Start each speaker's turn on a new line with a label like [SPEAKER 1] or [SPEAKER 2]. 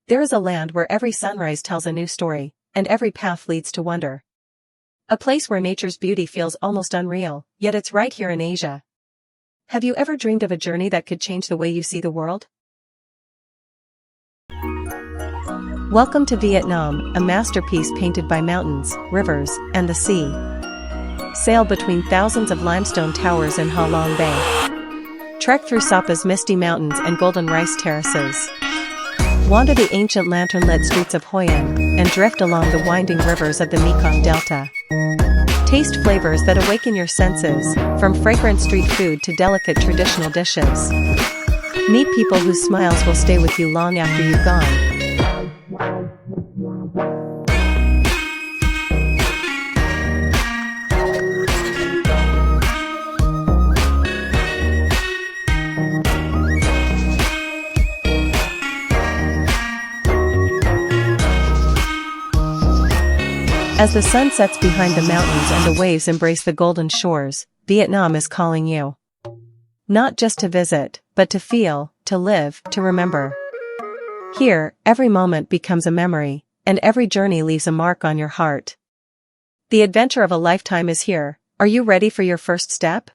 [SPEAKER 1] There is a land where every sunrise tells a new story, and every path leads to wonder. A place where nature's beauty feels almost unreal, yet it's right here in Asia. Have you ever dreamed of a journey that could change the way you see the world? Welcome to Vietnam, a masterpiece painted by mountains, rivers, and the sea. Sail between thousands of limestone towers in Ha Long Bay. Trek through Sapa's misty mountains and golden rice terraces. Wander the ancient lantern-lit streets of Hoi An, and drift along the winding rivers of the Mekong Delta. Taste flavors that awaken your senses, from fragrant street food to delicate traditional dishes. Meet people whose smiles will stay with you long after you've gone. As the sun sets behind the mountains and the waves embrace the golden shores, Vietnam is calling you. Not just to visit, but to feel, to live, to remember. Here, every moment becomes a memory, and every journey leaves a mark on your heart. The adventure of a lifetime is here. Are you ready for your first step?